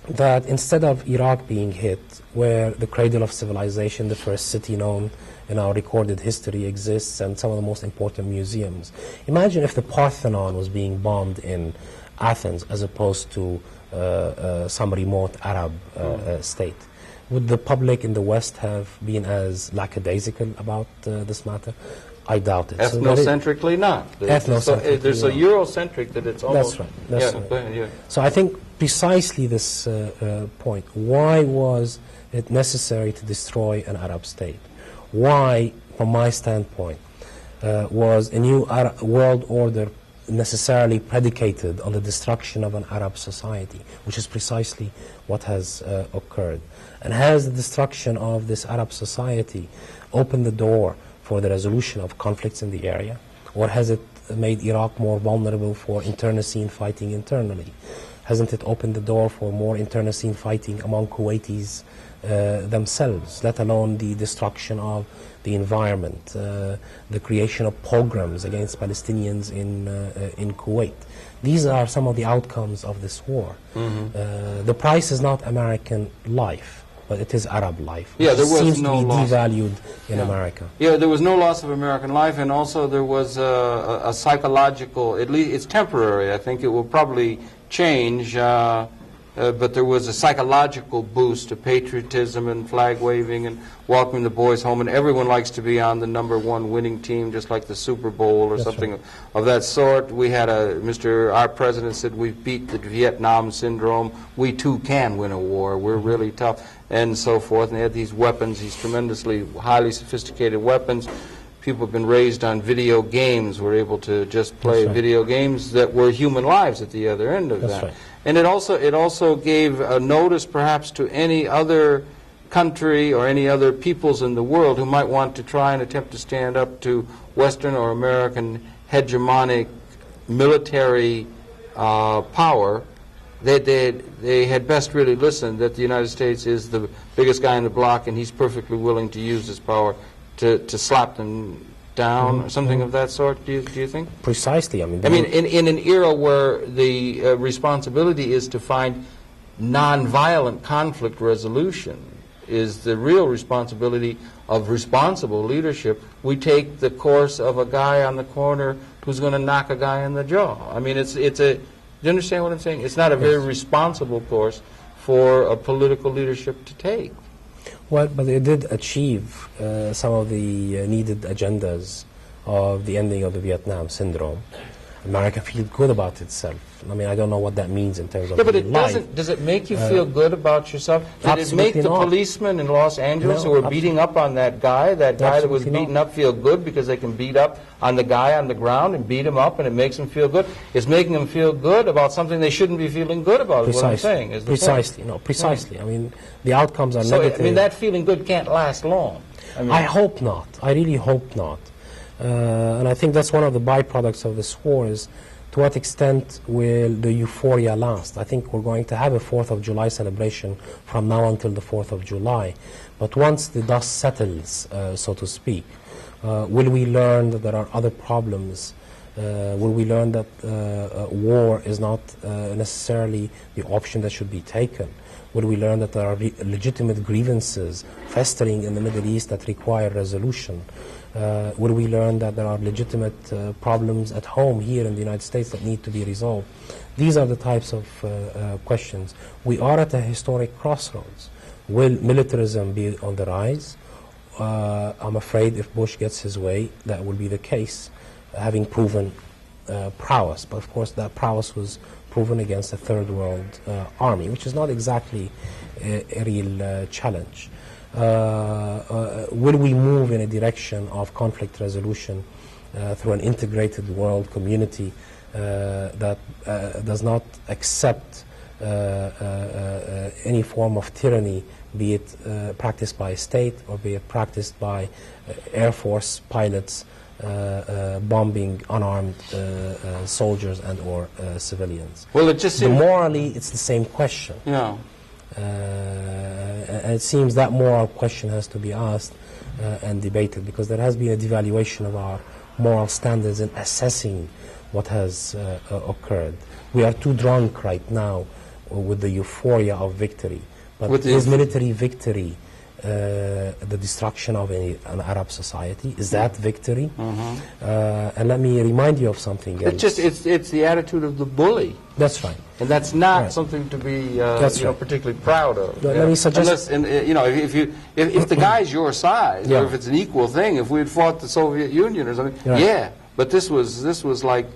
that instead of Iraq being hit, where the cradle of civilization, the first city known in our recorded history exists, and some of the most important museums. Imagine if the Parthenon was being bombed in Athens as opposed to some remote Arab state. Would the public in the West have been as lackadaisical about this matter? I doubt it. Ethnocentrically not. There's so Eurocentric that it's almost... That's right. So I think precisely this point. Why was it necessary to destroy an Arab state? Why, from my standpoint, was a new world order necessarily predicated on the destruction of an Arab society, which is precisely what has occurred? And has the destruction of this Arab society opened the door for the resolution of conflicts in the area? Or has it made Iraq more vulnerable for internecine fighting internally? Hasn't it opened the door for more internecine fighting among Kuwaitis themselves, let alone the destruction of the environment, the creation of pogroms against Palestinians in Kuwait? These are some of the outcomes of this war. The price is not American life, but it is Arab life, which seems to be devalued in America. Yeah, there was no loss of American life, and also there was a psychological, at least it's temporary, I think it will probably change, but there was a psychological boost to patriotism and flag waving and welcoming the boys home, and everyone likes to be on the #1 winning team, just like the Super Bowl or something of that sort. We had our president said, we've beat the Vietnam syndrome, we too can win a war, we're really tough, and so forth. And they had these weapons, these tremendously highly sophisticated weapons. People have been raised on video games, were able to just play video games that were human lives at the other end of that. And it also gave a notice perhaps to any other country or any other peoples in the world who might want to try and attempt to stand up to Western or American hegemonic military power. They had best really listen that the United States is the biggest guy in the block, and he's perfectly willing to use his power to slap them down or something of that sort. Do you think? Precisely. I mean, in an era where the responsibility is to find nonviolent conflict resolution, is the real responsibility of responsible leadership. We take the course of a guy on the corner who's going to knock a guy in the jaw. I mean, do you understand what I'm saying? It's not a very responsible course for a political leadership to take. Well, but it did achieve some of the needed agendas of the ending of the Vietnam syndrome. America feels good about itself. I mean, I don't know what that means in terms of Yeah, but it life. doesn't. Does it make you feel good about yourself? Did it make Absolutely the not. policemen in Los Angeles No, who were beating up on that guy that was Absolutely beaten not. up, feel good because they can beat up on the guy on the ground and beat him up and it makes them feel good? It's making them feel good about something they shouldn't be feeling good about, is what I'm saying. Is the Precisely. point. No, precisely. I mean, the outcomes are So, negative. I mean, that feeling good can't last long. I mean, I hope not. I really hope not. And I think that's one of the byproducts of this war is to what extent will the euphoria last. I think we're going to have a 4th of July celebration from now until the 4th of July. But once the dust settles, so to speak, will we learn that there are other problems? Will we learn that war is not necessarily the option that should be taken? Will we learn that there are legitimate grievances festering in the Middle East that require resolution? Will we learn that there are legitimate problems at home here in the United States that need to be resolved? These are the types of questions. We are at a historic crossroads. Will militarism be on the rise? I'm afraid if Bush gets his way, that will be the case, having proven prowess. But of course, that prowess was proven against a third world army, which is not exactly a real challenge. Will we move in a direction of conflict resolution through an integrated world community that does not accept any form of tyranny, be it practiced by a state or be it practiced by Air Force pilots bombing unarmed soldiers and or civilians? well, it just seems... Morally, it's the same question. Yeah. And it seems that moral question has to be asked and debated, because there has been a devaluation of our moral standards in assessing what has occurred. We are too drunk right now with the euphoria of victory. But is military victory the destruction of an Arab society? Is that victory? And let me remind you of something else. It's the attitude of the bully. That's right. And that's not Right. something to be That's right. particularly proud of. Let me suggest... Unless, if the guy's your size, Yeah. or if it's an equal thing, if we had fought the Soviet Union or something, Right. yeah. But this was like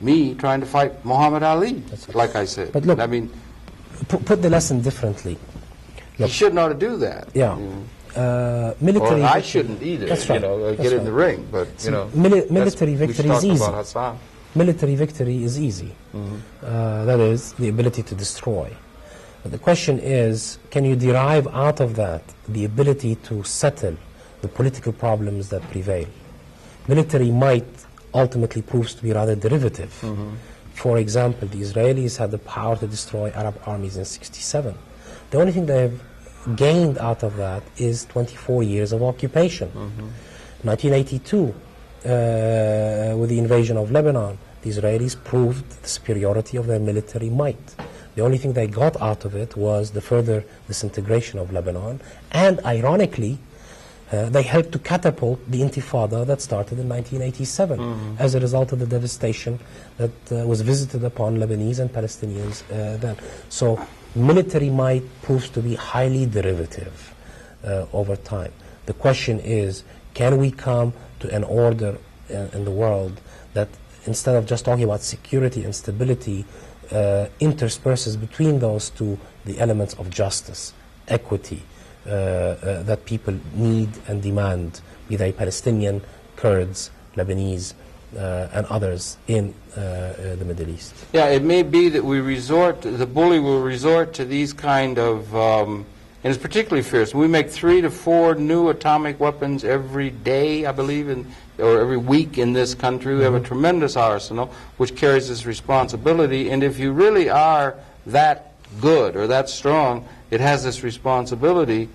me trying to fight Muhammad Ali, like I said. But look, I mean, put the lesson differently. you shouldn't ought to do that. Yeah. Military Or I victory- shouldn't either. That's right. Get That's in the right. ring, but military victory is easy. About Hassan. Military victory is easy. That is, the ability to destroy. But the question is, can you derive out of that the ability to settle the political problems that prevail? Military might ultimately proves to be rather derivative. For example, the Israelis had the power to destroy Arab armies in '67. The only thing they have gained out of that is 24 years of occupation. 1982, with the invasion of Lebanon, the Israelis proved the superiority of their military might. The only thing they got out of it was the further disintegration of Lebanon, and ironically, they helped to catapult the intifada that started in 1987 as a result of the devastation that was visited upon Lebanese and Palestinians then. So military might proves to be highly derivative over time. The question is, can we come to an order in the world that instead of just talking about security and stability, intersperses between those two the elements of justice, equity, that people need and demand, be they Palestinian, Kurds, Lebanese, and others in the Middle East. Yeah, it may be that the bully will resort to these kind of, and it's particularly fierce. We make 3 to 4 new atomic weapons every day, I believe, or every week in this country. We have a tremendous arsenal which carries this responsibility, and if you really are that good or that strong, it has this responsibility.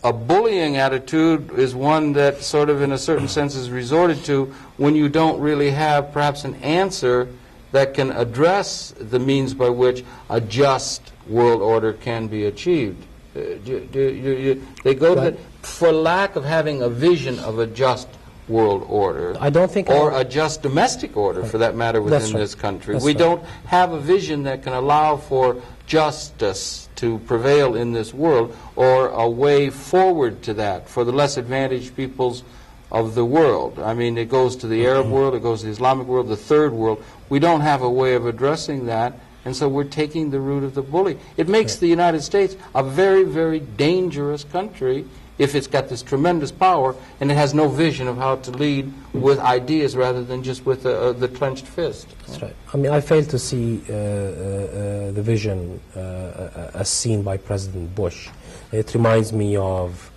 A bullying attitude is one that sort of in a certain sense is resorted to when you don't really have perhaps an answer that can address the means by which a just world order can be achieved. They go to for lack of having a vision of a just world order. I don't think or a just domestic order, for that matter, within this country. We don't have a vision that can allow for justice to prevail in this world, or a way forward to that for the less advantaged peoples of the world. I mean, it goes to the Arab world, it goes to the Islamic world, the third world. We don't have a way of addressing that, and so we're taking the route of the bully. It makes the United States a very, very dangerous country if it's got this tremendous power and it has no vision of how to lead with ideas rather than just with the clenched fist. That's right. I mean, I fail to see the vision as seen by President Bush. It reminds me of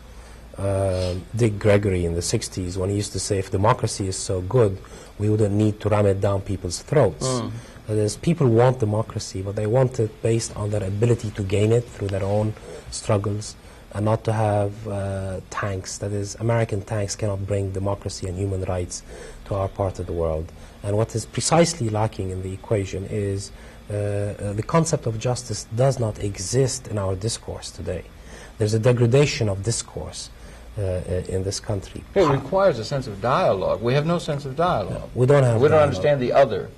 Dick Gregory in the 60s when he used to say, if democracy is so good, we wouldn't need to ram it down people's throats. That is, people want democracy, but they want it based on their ability to gain it through their own struggles, and not to have tanks. That is, American tanks cannot bring democracy and human rights to our part of the world. And what is precisely lacking in the equation is the concept of justice does not exist in our discourse today. There's a degradation of discourse in this country. It requires a sense of dialogue. We have no sense of dialogue. No, we don't have We don't dialogue. understand the other.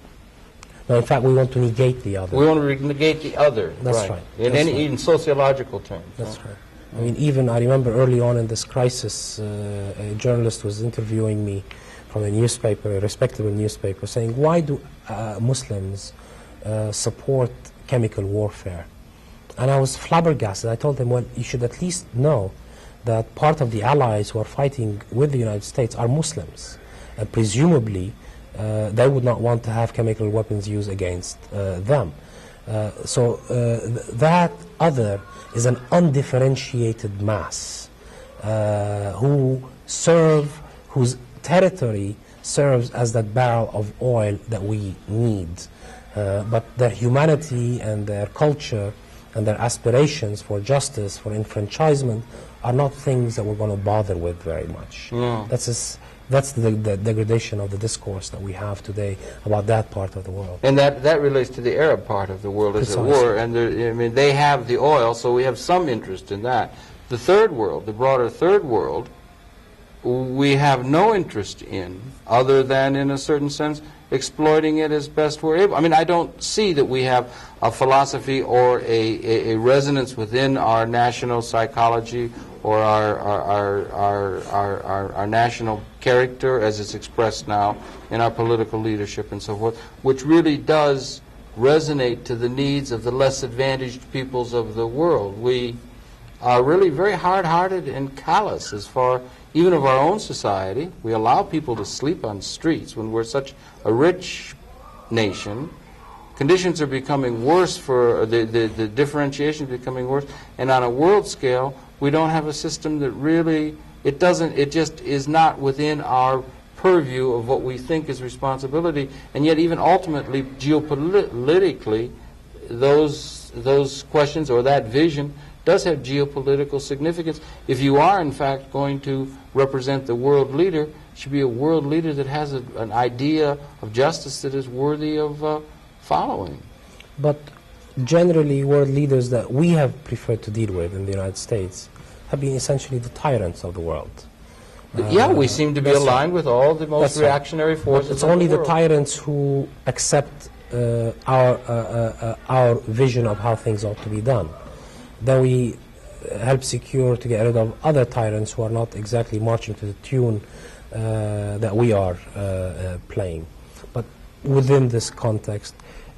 No, in fact, we want to negate the other. We want to negate the other. That's right. In sociological terms. That's right. I mean, even I remember early on in this crisis, a journalist was interviewing me from a newspaper, a respectable newspaper, saying, why do Muslims support chemical warfare? And I was flabbergasted. I told him, well, you should at least know that part of the allies who are fighting with the United States are Muslims. Presumably, they would not want to have chemical weapons used against them. So that other is an undifferentiated mass whose territory serves as that barrel of oil that we need. But their humanity and their culture and their aspirations for justice, for enfranchisement, are not things that we're going to bother with very much. No. That's the degradation of the discourse that we have today about that part of the world. And that relates to the Arab part of the world, as it were. And I mean, they have the oil, so we have some interest in that. The third world, the broader third world, we have no interest in, other than, in a certain sense, exploiting it as best we're able. I mean, I don't see that we have a philosophy or a resonance within our national psychology or our national character as it's expressed now in our political leadership and so forth, which really does resonate to the needs of the less advantaged peoples of the world. We are really very hard-hearted and callous as far even of our own society. We allow people to sleep on streets when we're such a rich nation. Conditions are becoming worse, for the differentiation is becoming worse, and on a world scale we don't have a system that really, it just is not within our purview of what we think is responsibility, and yet even ultimately geopolitically those questions or that vision does have geopolitical significance. If you are in fact going to represent the world leader, it should be a world leader that has an idea of justice that is worthy of following. But generally, world leaders that we have preferred to deal with in the United States have been essentially the tyrants of the world. Yeah, we seem to be aligned with all the most That's right. reactionary forces. But it's of only the world. tyrants who accept our vision of how things ought to be done. Then we help secure to get rid of other tyrants who are not exactly marching to the tune that we are playing. But within this context,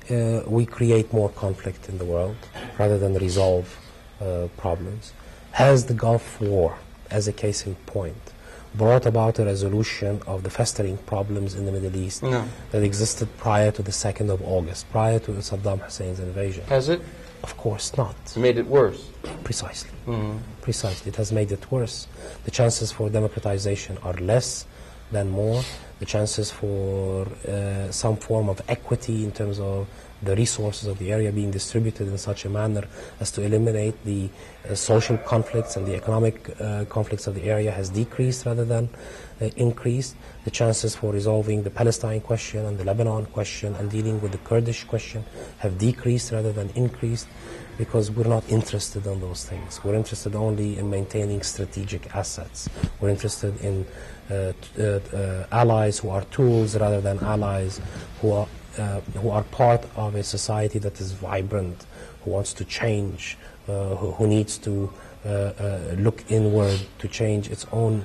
we create more conflict in the world rather than resolve problems. Has the Gulf War, as a case in point, brought about a resolution of the festering problems in the Middle East that existed prior to the 2nd of August, prior to Saddam Hussein's invasion? Has it? Of course not. It's made it worse. Precisely. Precisely. It has made it worse. The chances for democratization are less than more. The chances for some form of equity in terms of the resources of the area being distributed in such a manner as to eliminate the social conflicts and the economic conflicts of the area has decreased rather than increased. The chances for resolving the Palestine question and the Lebanon question and dealing with the Kurdish question have decreased rather than increased, because we're not interested in those things. We're interested only in maintaining strategic assets. We're interested in allies who are tools rather than allies who are part of a society that is vibrant, who wants to change, who needs to look inward to change its own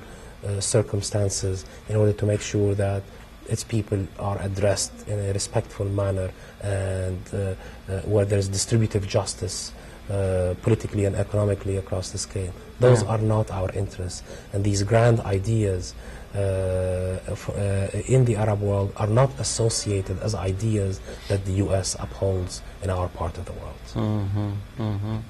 circumstances in order to make sure that its people are addressed in a respectful manner and where there's distributive justice politically and economically across the scale. Those are not our interests. And these grand ideas in the Arab world are not associated as ideas that the U.S. upholds in our part of the world.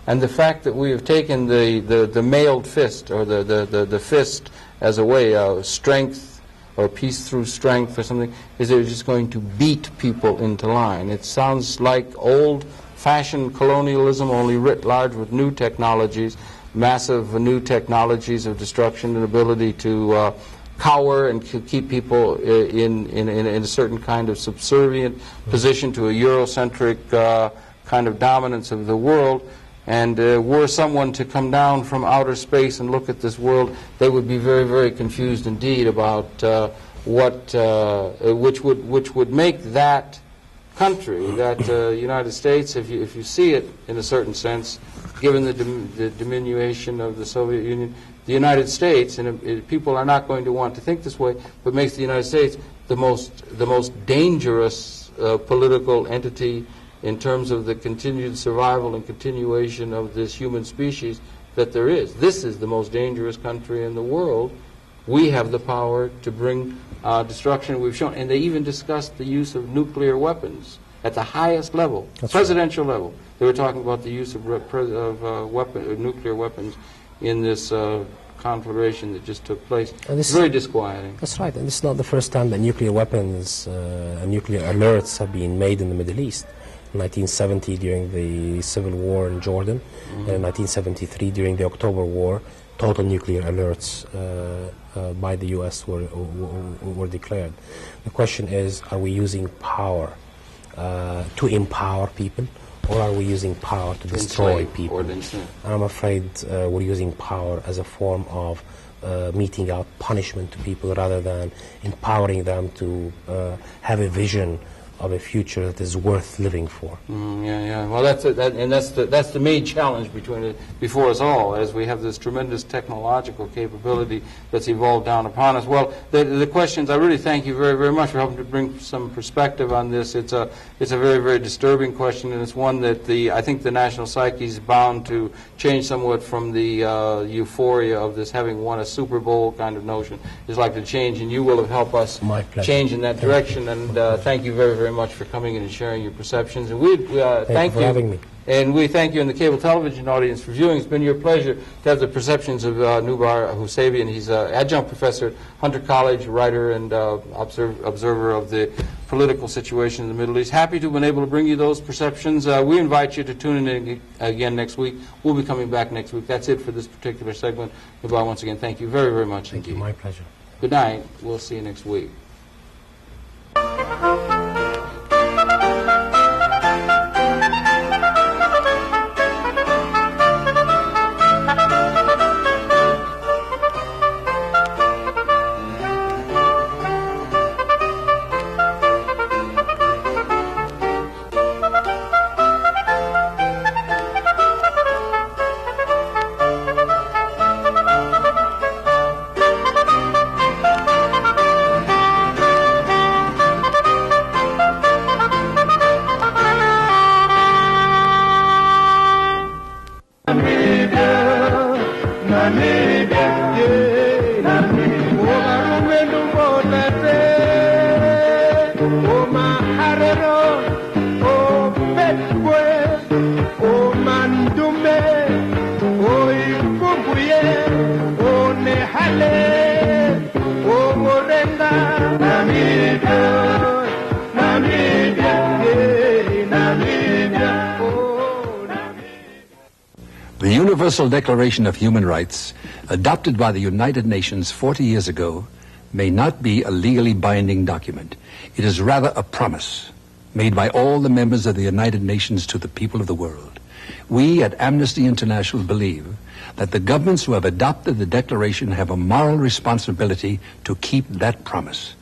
And the fact that we have taken the mailed fist, or the fist as a way of strength, or peace through strength or something, is they're just going to beat people into line. It sounds like old-fashioned colonialism, only writ large with new technologies, massive new technologies of destruction and ability to cower and to keep people in a certain kind of subservient position to a Eurocentric kind of dominance of the world. And were someone to come down from outer space and look at this world, they would be very, very confused indeed about which would make that country, that United States, if you see it in a certain sense, given the diminution of the Soviet Union, the United States, and people are not going to want to think this way, but makes the United States the most dangerous political entity in terms of the continued survival and continuation of this human species that there is. This is the most dangerous country in the world. We have the power to bring destruction. We've shown, and they even discussed the use of nuclear weapons at the highest level, presidential level. They were talking about the use of nuclear weapons in this conflagration that just took place. It's very disquieting. That's right, and it's not the first time that nuclear weapons and nuclear alerts have been made in the Middle East. In 1970 during the civil war in Jordan, and in 1973 during the October War, total nuclear alerts by the U.S. were declared. The question is, are we using power to empower people, or are we using power to destroy people? And I'm afraid we're using power as a form of meting out punishment to people rather than empowering them to have a vision of a future that is worth living for. Well, that's the main challenge before us all, as we have this tremendous technological capability that's evolved down upon us. Well, the questions, I really thank you very, very much for helping to bring some perspective on this. It's a very, very disturbing question, and it's one that I think the national psyche is bound to change somewhat from the euphoria of this having won a Super Bowl kind of notion. Is like to change, and you will have helped us change in that direction. And thank you very, very much for coming in and sharing your perceptions. And we thank you for having me. And we thank you in the cable television audience for viewing. It's been your pleasure to have the perceptions of Nubar Hovsepian. He's an adjunct professor at Hunter College, writer and observer of the political situation in the Middle East. Happy to have been able to bring you those perceptions. We invite you to tune in again next week. We'll be coming back next week. That's it for this particular segment. Nubar, once again, thank you very, very much. Thank you. My pleasure. Good night. We'll see you next week. The Universal Declaration of Human Rights, adopted by the United Nations 40 years ago, may not be a legally binding document. It is rather a promise made by all the members of the United Nations to the people of the world. We at Amnesty International believe that the governments who have adopted the Declaration have a moral responsibility to keep that promise.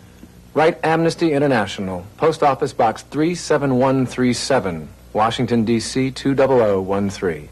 Write Amnesty International, Post Office Box 37137, Washington, D.C. 20013.